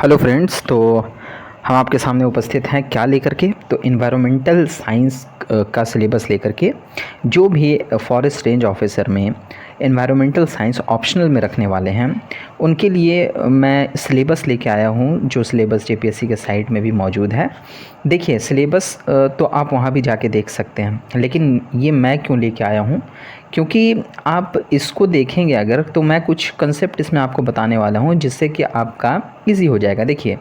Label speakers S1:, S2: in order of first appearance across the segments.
S1: Hello friends. तो हम आपके सामने उपस्थित हैं क्या लेकर के, तो इन्वायरमेंटल साइंस का सिलेबस लेकर के। जो भी फॉरेस्ट रेंज ऑफिसर में इन्वायरमेंटल साइंस ऑप्शनल में रखने वाले हैं उनके लिए मैं सिलेबस लेके आया हूं, जो सिलेबस जेपीएससी के साइट में भी मौजूद है। देखिए सिलेबस तो आप वहां भी जाके देख सकते हैं, लेकिन ये मैं क्यों लेके आया हूं, क्योंकि आप इसको देखेंगे अगर, तो मैं कुछ कंसेप्ट इसमें आपको बताने वाला हूं जिससे कि आपका इजी हो जाएगा। देखिए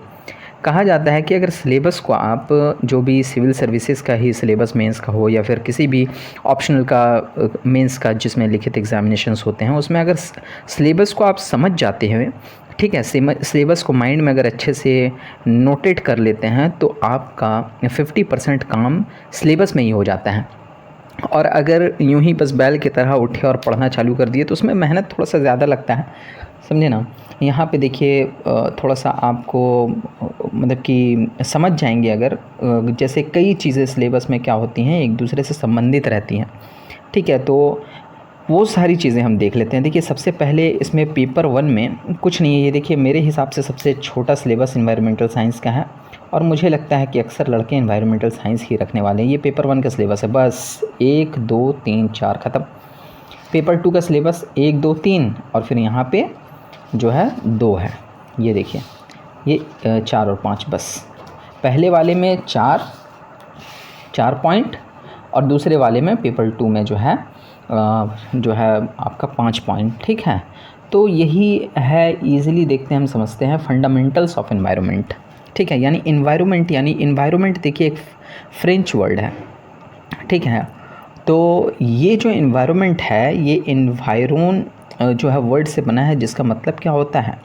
S1: कहा जाता है कि अगर सिलेबस को आप, जो भी सिविल सर्विसेज का ही सिलेबस मेंस का हो या फिर किसी भी ऑप्शनल का मेंस का जिसमें लिखित एग्जामिनेशंस होते हैं, उसमें अगर सिलेबस को आप समझ जाते हैं, ठीक है, सिलेबस को माइंड में अगर अच्छे से नोटेट कर लेते हैं, तो आपका 50% काम सिलेबस में ही हो जाता है। और अगर यूं ही बस बैल की तरह उठे और पढ़ना चालू कर दिए तो उसमें मेहनत थोड़ा सा ज़्यादा लगता है, समझे ना। यहाँ पे देखिए थोड़ा सा आपको मतलब कि समझ जाएंगे अगर, जैसे कई चीज़ें सिलेबस में क्या होती हैं एक दूसरे से संबंधित रहती हैं, ठीक है। तो वो सारी चीज़ें हम देख लेते हैं। देखिए सबसे पहले इसमें पेपर 1 में कुछ नहीं है। ये देखिए मेरे हिसाब से सबसे छोटा सिलेबस इन्वायरमेंटल साइंस का है, और मुझे लगता है कि अक्सर लड़के इन्वायरमेंटल साइंस ही रखने वाले हैं। ये पेपर 1 का सिलेबस है, बस 1 2 3 4 ख़त्म। पेपर 2 का सिलेबस 1 2 3 और फिर यहाँ पे जो है 2 है। ये देखिए ये 4 और 5 बस। पहले वाले में 4 पॉइंट और दूसरे वाले में पेपर 2 में जो है आपका 5 पॉइंट, ठीक है। तो यही है, ईज़िली देखते हैं हम समझते हैं फंडामेंटल्स ऑफ एनवायरनमेंट, ठीक है। यानी इन्वायरमेंट देखिए एक फ्रेंच वर्ड है, ठीक है। तो ये जो इन्वायरमेंट है ये इन्वायरोन जो है वर्ड से बना है, जिसका मतलब क्या होता है,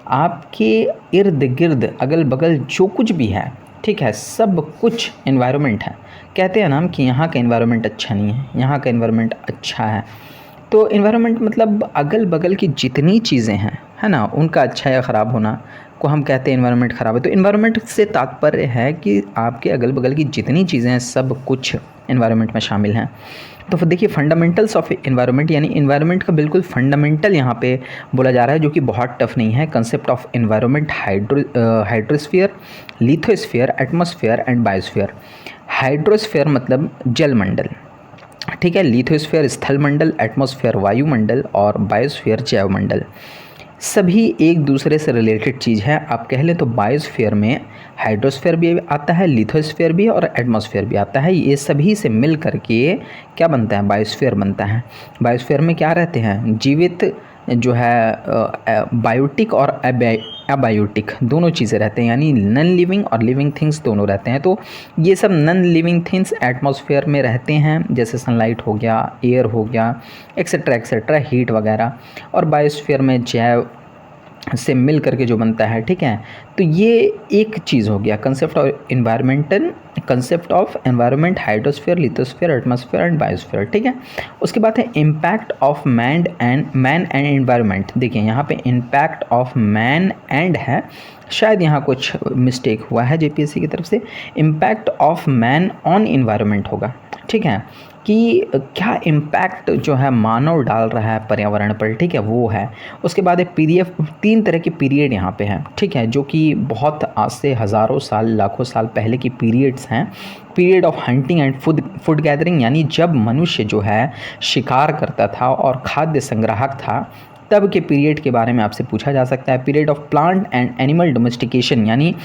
S1: आपके इर्द गिर्द अगल बगल जो कुछ भी है, ठीक है, सब कुछ इन्वायरमेंट है। कहते हैं ना हम कि यहाँ का इन्वायरमेंट अच्छा नहीं है, यहाँ का इन्वायरमेंट अच्छा है। तो इन्वायरमेंट मतलब अगल बगल की जितनी चीज़ें हैं, है ना, उनका अच्छा या ख़राब होना को हम कहते हैं इन्वायरमेंट ख़राब है। तो इन्वायरमेंट से तात्पर्य है कि आपके अगल बगल की जितनी चीज़ें हैं सब कुछ इन्वायरमेंट में शामिल हैं। तो फिर देखिए फंडामेंटल्स ऑफ इन्वायरमेंट, यानी इन्वायरमेंट का बिल्कुल फंडामेंटल यहाँ पे बोला जा रहा है, जो कि बहुत टफ नहीं है। Concept of environment, hydrosphere, lithosphere, atmosphere and biosphere. Hydrosphere मतलब जलमंडल, ठीक है। लिथोस्फीयर स्थल मंडल, एटमॉस्फेयर वायुमंडल और बायोस्फीयर जैवमंडल। सभी एक दूसरे से रिलेटेड चीज़ है। आप कह लें तो बायोस्फीयर में हाइड्रोस्फीयर भी आता है, लिथोस्फीयर भी और एटमॉस्फेयर भी आता है। ये सभी से मिल करके क्या बनता है, बायोस्फीयर बनता है। बायोस्फीयर में क्या रहते हैं, जीवित जो है बायोटिक और अबायोटिक दोनों चीज़ें रहते हैं, यानी नॉन लिविंग और लिविंग थिंग्स दोनों रहते हैं। तो ये सब नॉन लिविंग थिंग्स एटमॉस्फेयर में रहते हैं, जैसे सनलाइट हो गया, एयर हो गया, एक्सेट्रा, हीट वगैरह। और बायोस्फीयर में जैव से मिल करके जो बनता है, ठीक है। तो ये एक चीज़ हो गया concept of environment, hydrosphere, lithosphere, atmosphere and biosphere, ठीक है। उसके बाद है impact of man and environment. देखिए यहाँ पे इम्पैक्ट ऑफ मैन एंड है, शायद यहाँ कुछ मिस्टेक हुआ है जेपीएससी की तरफ से। Impact of man on environment होगा, ठीक है, कि क्या इम्पैक्ट जो है मानव डाल रहा है पर्यावरण पर, ठीक है, वो है। उसके बाद एक पीरियड, 3 तरह के पीरियड यहाँ पे हैं, ठीक है, जो कि बहुत आज से हज़ारों साल, लाखों साल पहले की पीरियड्स हैं। Period of hunting and food gathering, यानी जब मनुष्य जो है शिकार करता था और खाद्य संग्राहक था, तब के पीरियड के बारे में आपसे पूछा जा सकता है। Period of plant and animal domestication, यानी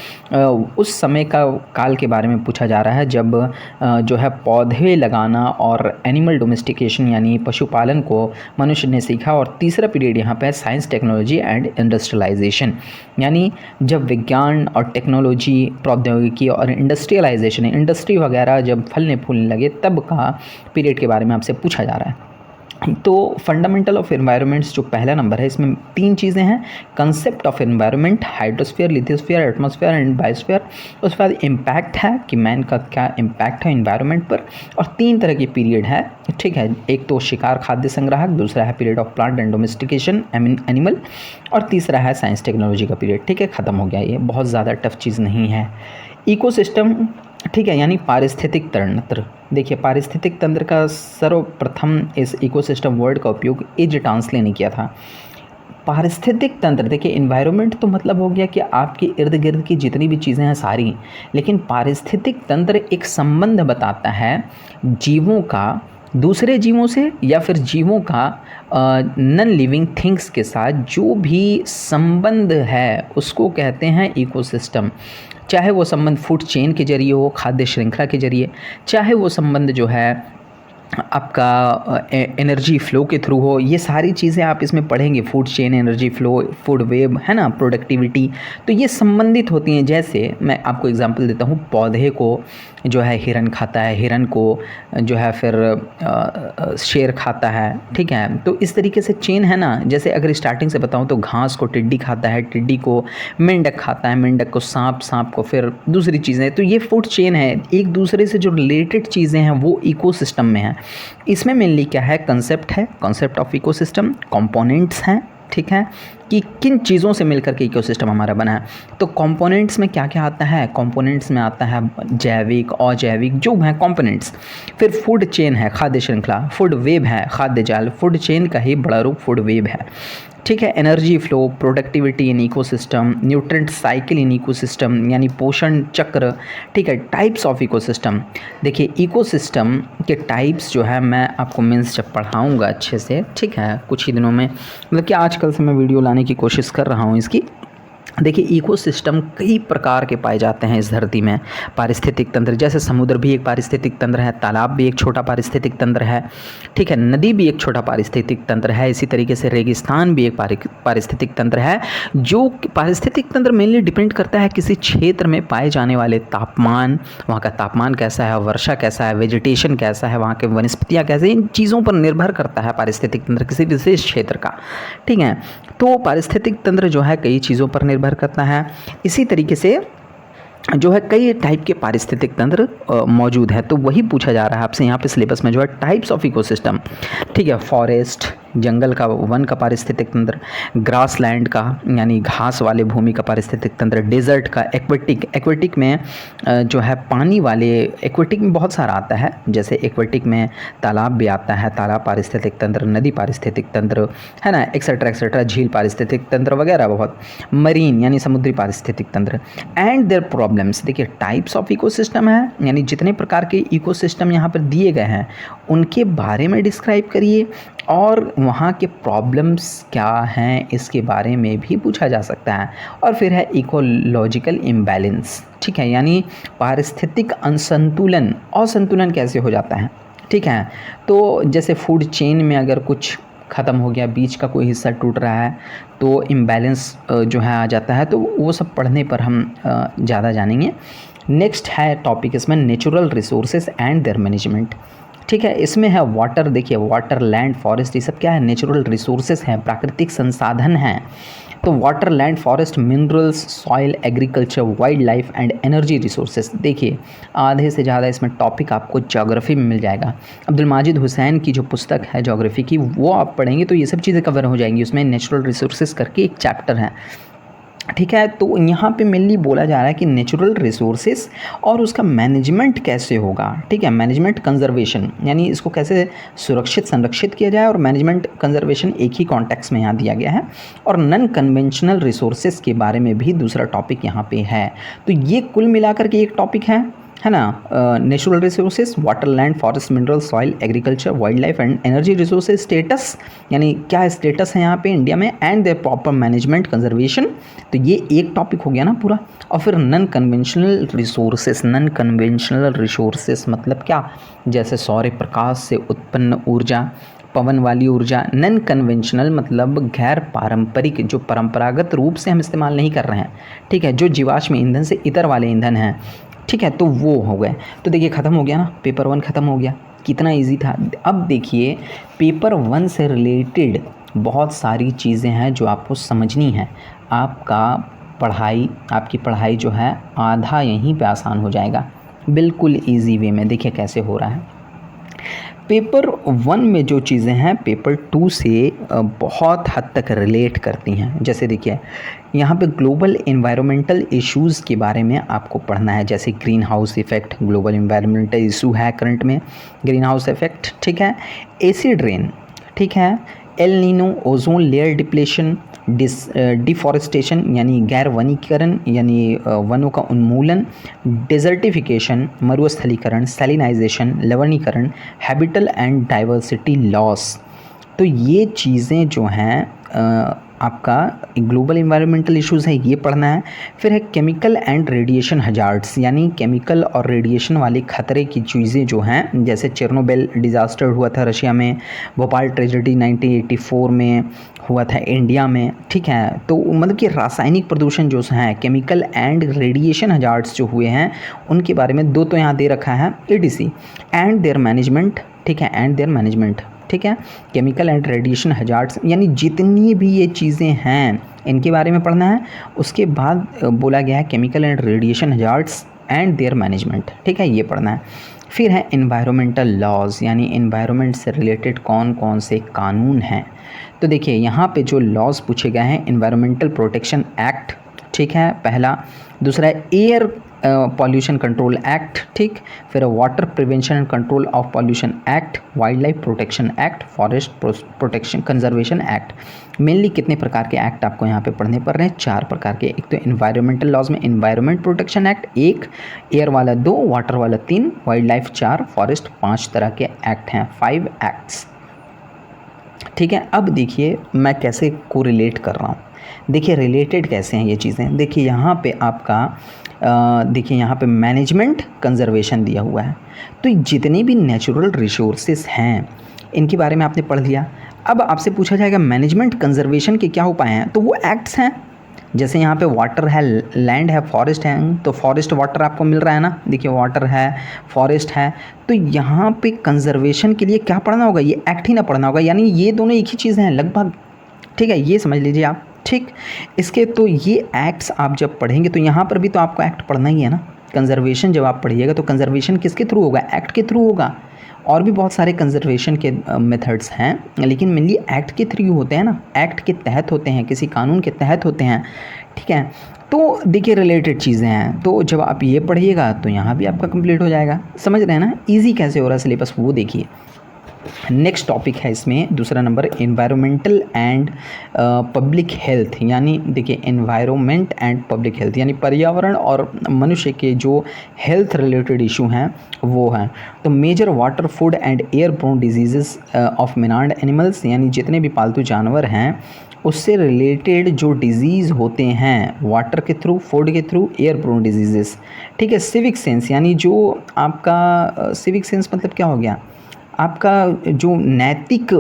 S1: उस समय का काल के बारे में पूछा जा रहा है जब जो है पौधे लगाना और एनिमल डोमेस्टिकेशन यानी पशुपालन को मनुष्य ने सीखा। और तीसरा पीरियड यहाँ पे है साइंस, टेक्नोलॉजी एंड इंडस्ट्रियलाइजेशन, यानी जब विज्ञान और टेक्नोलॉजी, प्रौद्योगिकी और इंडस्ट्रियलाइजेशन, इंडस्ट्री वगैरह जब फलने फूलने लगे, तब का पीरियड के बारे में आपसे पूछा जा रहा है। तो फंडामेंटल ऑफ एनवायरनमेंट्स जो पहला नंबर है, इसमें 3 चीज़ें हैं, concept of environment, hydrosphere, lithosphere, atmosphere and biosphere. उसके बाद इम्पैक्ट है कि मैन का क्या इम्पैक्ट है एनवायरनमेंट पर, और 3 तरह के पीरियड है, ठीक है। एक तो शिकार खाद्य संग्राहक, दूसरा है period of plant and domestication animal, और तीसरा है साइंस टेक्नोलॉजी का पीरियड, ठीक है, ख़त्म हो गया। ये बहुत ज़्यादा टफ चीज़ नहीं है। इकोसिस्टम, ठीक है, यानी पारिस्थितिक तंत्र। देखिए पारिस्थितिक तंत्र का सर्वप्रथम इस इकोसिस्टम वर्ड का उपयोग एज टांसले ने किया था। पारिस्थितिक तंत्र, देखिए इन्वायरमेंट तो मतलब हो गया कि आपके इर्द गिर्द की जितनी भी चीज़ें हैं सारी, लेकिन पारिस्थितिक तंत्र एक संबंध बताता है जीवों का दूसरे जीवों से या फिर जीवों का नॉन लिविंग थिंग्स के साथ जो भी संबंध है उसको कहते हैं इकोसिस्टम। चाहे वो संबंध फूड चेन के जरिए हो, खाद्य श्रृंखला के जरिए, चाहे वो संबंध जो है आपका एनर्जी फ़्लो के थ्रू हो, ये सारी चीज़ें आप इसमें पढ़ेंगे, food chain, energy flow, food web, है ना, प्रोडक्टिविटी, तो ये संबंधित होती हैं। जैसे मैं आपको एग्जांपल देता हूँ, पौधे को जो है हिरन खाता है, हिरन को जो है फिर शेर खाता है, ठीक है। तो इस तरीके से चेन है ना। जैसे अगर स्टार्टिंग से बताऊँ तो घास को टिड्डी खाता है, टिड्डी को मेंढक खाता है, मेंढक को सांप, सांप को फिर दूसरी चीज़ें। तो ये फूड चेन है, एक दूसरे से जो रिलेटेड चीज़ें हैं वो इकोसिस्टम में है। इसमें मेनली क्या है, कंसेप्ट है, कॉन्सेप्ट ऑफ इकोसिस्टम, कंपोनेंट्स हैं, ठीक है, कि किन चीज़ों से मिलकर के इकोसिस्टम हमारा बना है। तो कंपोनेंट्स में क्या क्या आता है, कंपोनेंट्स में आता है जैविक, अजैविक, जो है कंपोनेंट्स। फिर फूड चेन है, खाद्य श्रृंखला, फूड वेब है, खाद्य जाल, फूड चेन का ही बड़ा रूप फूड वेब है, ठीक है। Energy flow, productivity in ecosystem, nutrient cycle in ecosystem, यानी पोषण चक्र, ठीक है। टाइप्स ऑफ इकोसिस्टम, देखिए इकोसिस्टम के टाइप्स जो है मैं आपको मीन्स जब पढ़ाऊँगा अच्छे से, ठीक है, कुछ ही दिनों में, मतलब कि आजकल से मैं वीडियो लाने की कोशिश कर रहा हूँ इसकी। देखिए इकोसिस्टम कई प्रकार के पाए जाते हैं इस धरती में। पारिस्थितिक तंत्र, जैसे समुद्र भी एक पारिस्थितिक तंत्र है, तालाब भी एक छोटा पारिस्थितिक तंत्र है, ठीक है, नदी भी एक छोटा पारिस्थितिक तंत्र है। इसी तरीके से रेगिस्तान भी एक पारिस्थितिक तंत्र है। जो पारिस्थितिक तंत्र मेनली डिपेंड करता है किसी क्षेत्र में पाए जाने वाले तापमान, वहाँ का तापमान कैसा है, वर्षा कैसा है, वेजिटेशन कैसा है, वहाँ के वनस्पतियाँ कैसे, इन चीज़ों पर निर्भर करता है पारिस्थितिक तंत्र किसी विशेष क्षेत्र का, ठीक है। तो पारिस्थितिक तंत्र जो है कई चीज़ों पर निर्भर करता है। इसी तरीके से जो है कई टाइप के पारिस्थितिक तंत्र मौजूद है। तो वही पूछा जा रहा है आपसे यहाँ पे सिलेबस में जो है टाइप्स ऑफ इकोसिस्टम, ठीक है। फॉरेस्ट, जंगल का, वन का पारिस्थितिक तंत्र, ग्रास लैंड का यानी घास वाले भूमि का पारिस्थितिक तंत्र, डेजर्ट का, एक्वेटिक, एक्वेटिक में जो है पानी वाले, एक्वेटिक में बहुत सारा आता है, जैसे एक्वेटिक में तालाब भी आता है, तालाब पारिस्थितिक तंत्र, नदी पारिस्थितिक तंत्र, है ना, एक्सेट्रा एक्सेट्रा, झील पारिस्थितिक तंत्र वगैरह बहुत, मरीन यानी समुद्री पारिस्थितिक तंत्र, एंड देयर प्रॉब्लम्स। देखिए टाइप्स ऑफ इकोसिस्टम है, यानी जितने प्रकार के इकोसिस्टम यहाँ पर दिए गए हैं उनके बारे में डिस्क्राइब करिए, और वहाँ के प्रॉब्लम्स क्या हैं इसके बारे में भी पूछा जा सकता है। और फिर है इकोलॉजिकल इम्बैलेंस, ठीक है, यानी पारिस्थितिक असंतुलन, असंतुलन कैसे हो जाता है, ठीक है। तो जैसे फूड चेन में अगर कुछ ख़त्म हो गया, बीच का कोई हिस्सा टूट रहा है तो इम्बैलेंस जो है आ जाता है। तो वो सब पढ़ने पर हम ज़्यादा जानेंगे। नेक्स्ट है टॉपिक इसमें natural resources and there management, ठीक है। इसमें है वाटर, देखिए वाटर, लैंड, फॉरेस्ट, ये सब क्या है, नेचुरल रिसोर्सेज हैं, प्राकृतिक संसाधन हैं। तो water, land, forest, minerals, soil, agriculture, wild life and energy resources. देखिए आधे से ज़्यादा इसमें टॉपिक आपको ज्योग्राफी में मिल जाएगा। अब्दुल माजिद हुसैन की जो पुस्तक है ज्योग्राफी की, वो आप पढ़ेंगे तो ये सब चीज़ें कवर हो जाएंगी। उसमें नेचुरल रिसोर्सेज करके एक चैप्टर है, ठीक है। तो यहाँ पे मेनली बोला जा रहा है कि नेचुरल रिसोर्सेज और उसका मैनेजमेंट कैसे होगा, ठीक है। मैनेजमेंट कंजर्वेशन, यानी इसको कैसे सुरक्षित संरक्षित किया जाए, और मैनेजमेंट कंजर्वेशन एक ही कॉन्टेक्स्ट में यहाँ दिया गया है। और नॉन कन्वेंशनल रिसोर्सेज के बारे में भी दूसरा टॉपिक यहाँ पे है। तो ये कुल मिलाकर के एक टॉपिक है ना, natural resources, water, land, forest, mineral, soil, agriculture, wild life and energy resources, status, यानी क्या स्टेटस है यहाँ पे इंडिया में, and there proper management conservation. तो ये एक टॉपिक हो गया ना पूरा। और फिर non conventional resources, non conventional resources मतलब क्या, जैसे सौर प्रकाश से उत्पन्न ऊर्जा, पवन वाली ऊर्जा। नॉन कन्वेंशनल मतलब गैर पारंपरिक, जो परंपरागत रूप से हम इस्तेमाल नहीं कर रहे हैं, ठीक है, जो जीवाश्म ईंधन से इतर वाले ईंधन हैं, ठीक है, तो वो हो गए। तो देखिए ख़त्म हो गया ना, पेपर 1 ख़त्म हो गया, कितना इजी था। अब देखिए पेपर 1 से रिलेटेड बहुत सारी चीज़ें हैं जो आपको समझनी है। आपकी पढ़ाई जो है आधा यहीं पे आसान हो जाएगा, बिल्कुल इजी वे में। देखिए कैसे हो रहा है। पेपर 1 में जो चीज़ें हैं पेपर 2 से बहुत हद तक रिलेट करती हैं। जैसे देखिए यहाँ पे ग्लोबल एनवायरमेंटल इश्यूज़ के बारे में आपको पढ़ना है, जैसे green house effect, global environmental issue है करंट में, ग्रीन हाउस इफ़ेक्ट, ठीक है। एसिड रेन, ठीक है, El Nino, ozone layer depletion, deforestation यानी गैर वनीकरण यानी वनों का उन्मूलन, डेजर्टिफिकेशन मरुस्थलीकरण, सैलिनाइजेशन लवणीकरण, हैबिटल एंड डाइवर्सिटी लॉस। तो ये चीज़ें जो हैं आपका ग्लोबल इन्वायरमेंटल इश्यूज़ है, ये पढ़ना है। फिर है केमिकल एंड रेडिएशन हजार्ड्स यानी केमिकल और रेडिएशन वाले खतरे की चीज़ें जो हैं, जैसे चेरनोबिल डिज़ास्टर हुआ था रशिया में, भोपाल ट्रेजेडी 1984 में हुआ था इंडिया में, ठीक है। तो मतलब कि रासायनिक प्रदूषण जो हैं, केमिकल एंड रेडिएशन हजार्ड्स जो हुए हैं, उनके बारे में 2 तो यहाँ दे रखा है EDC एंड देयर मैनेजमेंट, ठीक है, एंड देयर मैनेजमेंट, ठीक है। केमिकल एंड रेडिएशन हजार्ड्स यानी जितनी भी ये चीज़ें हैं इनके बारे में पढ़ना है। उसके बाद बोला गया है chemical and radiation hazards and there management, ठीक है, ये पढ़ना है। फिर है इन्वायरमेंटल लॉज यानी इन्वायरमेंट से रिलेटेड कौन कौन से कानून हैं। तो देखिए यहाँ पे जो लॉज पूछे गए हैं, इन्वायरमेंटल प्रोटेक्शन एक्ट, ठीक है, पहला। दूसरा है एयर पॉल्यूशन कंट्रोल एक्ट, ठीक। फिर water prevention and control of pollution act, wild life protection act, forest protection conservation act. Mainly कितने प्रकार के एक्ट आपको यहाँ पे पढ़ने पड़ रहे हैं? 4 प्रकार के। एक तो इन्वायरमेंटल लॉज में इन्वायरमेंट प्रोटेक्शन एक्ट 1, एयर वाला 2, वाटर वाला 3, वाइल्ड लाइफ 4, फॉरेस्ट 5 तरह के एक्ट हैं, 5 एक्ट्स, ठीक है। अब देखिए मैं कैसे को रिलेट कर रहा हूँ। देखिए रिलेटेड कैसे हैं ये चीज़ें। देखिए यहाँ पे आपका देखिए यहाँ पे मैनेजमेंट कंजर्वेशन दिया हुआ है। तो जितने भी नेचुरल रिसोर्सेज हैं इनके बारे में आपने पढ़ लिया। अब आपसे पूछा जाएगा मैनेजमेंट कंजर्वेशन के क्या उपाय हैं, तो वो एक्ट्स हैं। जैसे यहाँ पे वाटर है, लैंड है, फॉरेस्ट है, तो फॉरेस्ट वाटर आपको मिल रहा है ना, देखिए वाटर है, फॉरेस्ट है। तो यहाँ पे कंजर्वेशन के लिए क्या पढ़ना होगा? ये एक्ट ही ना पढ़ना होगा, यानी ये दोनों एक ही चीज़ हैं लगभग, ठीक है, ये समझ लीजिए आप, ठीक। इसके तो ये एक्ट्स आप जब पढ़ेंगे तो यहाँ पर भी तो आपको एक्ट पढ़ना ही है ना। कंजर्वेशन जब आप पढ़िएगा तो कंजर्वेशन किसके थ्रू होगा? एक्ट के थ्रू होगा। और भी बहुत सारे कंजर्वेशन के मेथड्स हैं, लेकिन मेनली एक्ट के थ्रू होते हैं ना, एक्ट के तहत होते हैं, किसी कानून के तहत होते हैं, ठीक है। तो देखिए रिलेटेड चीज़ें हैं, तो जब आप ये पढ़िएगा तो यहाँ भी आपका कंप्लीट हो जाएगा। समझ रहे हैं ना, ईजी कैसे हो रहा है सिलेबस, वो देखिए। नेक्स्ट टॉपिक है इसमें दूसरा number, environmental and public health. यानी देखिए एनवायरनमेंट एंड पब्लिक हेल्थ यानी पर्यावरण और मनुष्य के जो हेल्थ रिलेटेड इशू हैं वो हैं। तो major water, food and airborne diseases of maynard animals यानी जितने भी पालतू जानवर हैं उससे रिलेटेड जो डिजीज़ होते हैं वाटर के थ्रू, फूड के थ्रू, एयर बोर्न डिजीज़ेस, ठीक है। सिविक सेंस यानी जो आपका सिविक सेंस मतलब क्या हो गया? आपका जो नैतिक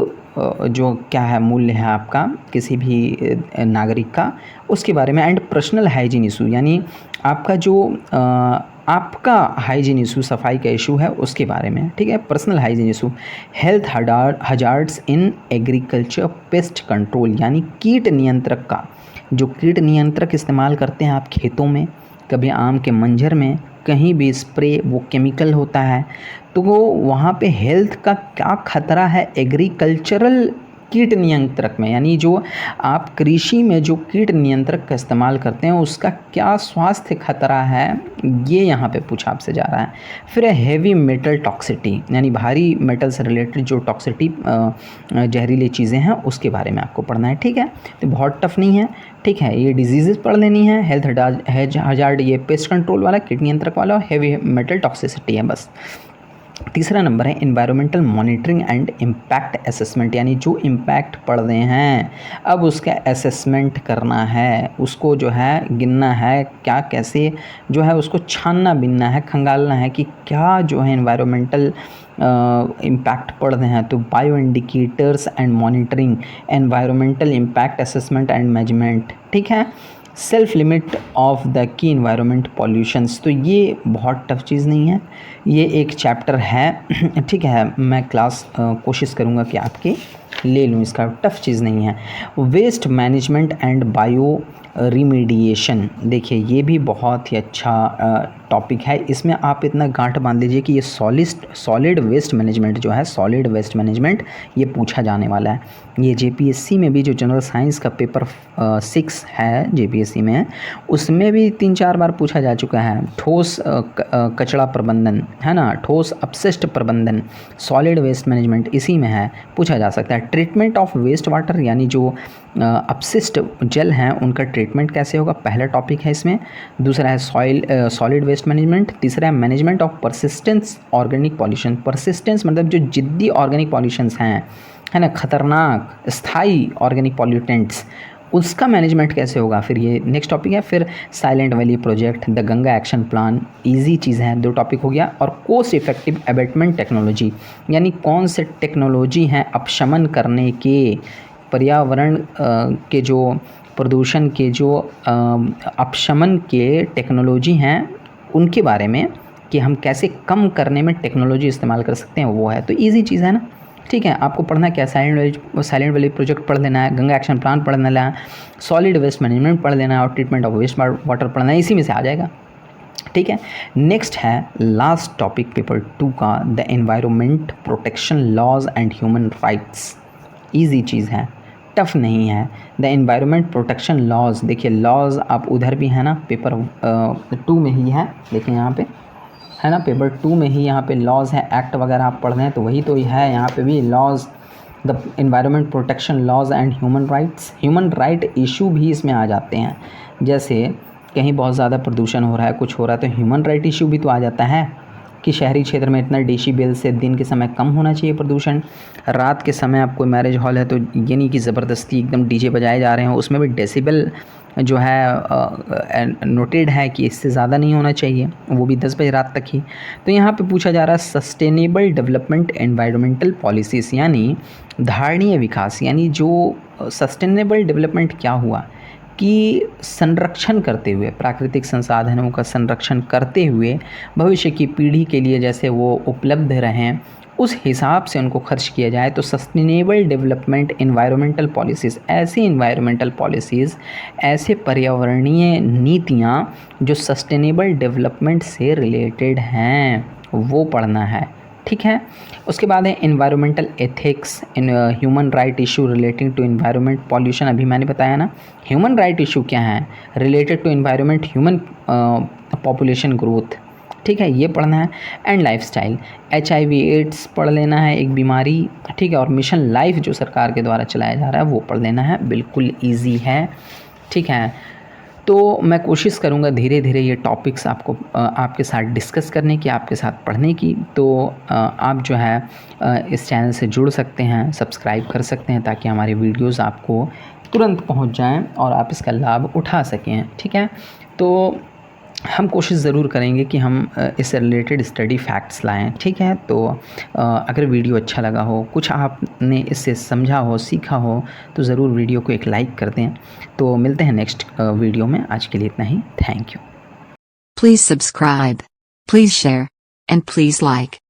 S1: जो क्या है मूल्य है आपका किसी भी नागरिक का, उसके बारे में। एंड पर्सनल हाइजीन इशू यानी आपका जो आपका हाइजीन इशू, सफाई का इशू है उसके बारे में, ठीक है, personal hygiene issue. Health hazards in agriculture, pest control यानी कीट नियंत्रक का, जो कीट नियंत्रक इस्तेमाल करते हैं आप खेतों में, कभी आम के मंजर में, कहीं भी स्प्रे, वो केमिकल होता है, तो वो वहाँ पे हेल्थ का क्या खतरा है एग्रीकल्चरल कीट नियंत्रक में, यानी जो आप कृषि में जो कीट नियंत्रक का इस्तेमाल करते हैं उसका क्या स्वास्थ्य खतरा है, ये यहाँ पे पूछा आपसे जा रहा है। फिर हैवी मेटल टॉक्सिटी यानी भारी मेटल से रिलेटेड जो टॉक्सिटी जहरीली चीज़ें हैं उसके बारे में आपको पढ़ना है, ठीक है। तो बहुत टफ नहीं है, ठीक है। ये डिजीज़ पढ़ लेनी है, हेल्थ हजार्ड ये पेस्ट कंट्रोल वाला, कीट नियंत्रक वाला, और हैवी मेटल टॉक्सिसिटी है बस। तीसरा नंबर है environmental monitoring and impact assessment यानी जो इम्पैक्ट पड़ रहे हैं अब उसका असेसमेंट करना है, उसको जो है गिनना है, क्या कैसे जो है उसको छानना बिनना है, खंगालना है कि क्या जो है इन्वायरमेंटल इम्पैक्ट पड़ रहे हैं। तो bio indicators and monitoring, environmental impact assessment and measurement, ठीक है। Self limit of the key environment pollutions, तो ये बहुत टफ चीज़ नहीं है, ये एक चैप्टर है, ठीक है। मैं क्लास कोशिश करूँगा कि आपके ले लूँ, इसका टफ चीज़ नहीं है। वेस्ट मैनेजमेंट एंड बायो रिमीडिएशन, देखिए ये भी बहुत ही अच्छा टॉपिक है। इसमें आप इतना गांठ बांध लीजिए कि ये सॉलिड वेस्ट मैनेजमेंट जो है, सॉलिड वेस्ट मैनेजमेंट ये पूछा जाने वाला है। ये जेपीएससी में भी जो जनरल साइंस का पेपर 6 है जेपीएससी में, उसमें भी 3-4 बार पूछा जा चुका है। ठोस कचरा प्रबंधन है ना, ठोस अपशिष्ट प्रबंधन, सॉलिड वेस्ट मैनेजमेंट इसी में है, पूछा जा सकता है। ट्रीटमेंट ऑफ वेस्ट वाटर यानी जो अपशिष्ट जल हैं उनका ट्रीटमेंट कैसे होगा, पहला टॉपिक है इसमें। दूसरा है सॉलिड वेस्ट मैनेजमेंट। तीसरा है management of persistence organic pollution. Persistence मतलब जो जिद्दी ऑर्गेनिक पॉल्यूशंस हैं, है ना, खतरनाक स्थायी ऑर्गेनिक पॉल्यूटेंट्स, उसका मैनेजमेंट कैसे होगा, फिर ये नेक्स्ट टॉपिक है। फिर Silent Valley project, the Ganga action plan, easy चीज़ है, 2 टॉपिक हो गया। और कोस्ट इफेक्टिव अबेटमेंट टेक्नोलॉजी, यानी कौन से टेक्नोलॉजी हैं अपशमन करने के, पर्यावरण के जो प्रदूषण के जो अपशमन के टेक्नोलॉजी हैं उनके बारे में, कि हम कैसे कम करने में टेक्नोलॉजी इस्तेमाल कर सकते हैं, वो है। तो ईजी चीज़ है ना, ठीक है। आपको पढ़ना क्या, साइलेंट वैली प्रोजेक्ट पढ़ लेना है, गंगा एक्शन प्लान पढ़ लेना है, सॉलिड वेस्ट मैनेजमेंट पढ़ लेना है और ट्रीटमेंट ऑफ वेस्ट वाटर पढ़ना है, इसी में से आ जाएगा, ठीक है। नेक्स्ट है लास्ट टॉपिक पेपर 2 का, the environment protection laws and human rights. Easy चीज़ है, टफ नहीं है। द एनवायरनमेंट प्रोटेक्शन लॉज, देखिए लॉज आप उधर भी है ना, पेपर 2 में ही है, देखिए यहाँ पे है ना, पेपर 2 में ही यहाँ पे लॉज है, एक्ट वगैरह आप पढ़ रहे हैं तो वही तो है यहाँ पे भी laws, the environment protection laws and human rights. Human right issue भी इसमें आ जाते हैं, जैसे कहीं बहुत ज़्यादा प्रदूषण हो रहा है, कुछ हो रहा है, तो ह्यूमन राइट इशू भी तो आ जाता है कि शहरी क्षेत्र में इतना डेसिबल से दिन के समय कम होना चाहिए प्रदूषण। रात के समय आप कोई मैरिज हॉल है तो ये नहीं कि ज़बरदस्ती एकदम डीजे बजाए जा रहे हैं, उसमें भी डेसिबल जो है नोटेड है कि इससे ज़्यादा नहीं होना चाहिए, वो भी 10 बजे रात तक ही। तो यहाँ पे पूछा जा रहा है सस्टेनेबल डेवलपमेंट एनवायरमेंटल पॉलिसीज़, यानी धारणीय विकास, यानी जो सस्टेनेबल डेवलपमेंट क्या हुआ कि संरक्षण करते हुए, प्राकृतिक संसाधनों का संरक्षण करते हुए भविष्य की पीढ़ी के लिए जैसे वो उपलब्ध रहें, उस हिसाब से उनको खर्च किया जाए। तो सस्टेनेबल डेवलपमेंट एनवायरमेंटल पॉलिसीज़, ऐसी एनवायरमेंटल पॉलिसीज़, ऐसे पर्यावरणीय नीतियाँ जो सस्टेनेबल डेवलपमेंट से रिलेटेड हैं, वो पढ़ना है, ठीक है। उसके बाद है environmental ethics, in human right issue relating to environment pollution, अभी मैंने बताया ना, ह्यूमन राइट इशू क्या है, related to environment human population growth, ठीक है, ये पढ़ना है। एंड लाइफस्टाइल, HIV एड्स पढ़ लेना है, एक बीमारी, ठीक है। और मिशन लाइफ जो सरकार के द्वारा चलाया जा रहा है वो पढ़ लेना है, बिल्कुल ईजी है, ठीक है। तो मैं कोशिश करूँगा धीरे धीरे ये टॉपिक्स आपको आपके साथ डिस्कस करने की, आपके साथ पढ़ने की। तो आप जो है इस चैनल से जुड़ सकते हैं, सब्सक्राइब कर सकते हैं, ताकि हमारे वीडियोस आपको तुरंत पहुंच जाएं और आप इसका लाभ उठा सकें, ठीक है। तो हम कोशिश ज़रूर करेंगे कि हम इससे रिलेटेड स्टडी फैक्ट्स लाएं, ठीक है। तो अगर वीडियो अच्छा लगा हो, कुछ आपने इससे समझा हो, सीखा हो, तो ज़रूर वीडियो को एक लाइक कर दें। तो मिलते हैं नेक्स्ट वीडियो में, आज के लिए इतना ही, thank you.
S2: Please subscribe, please share, and please like.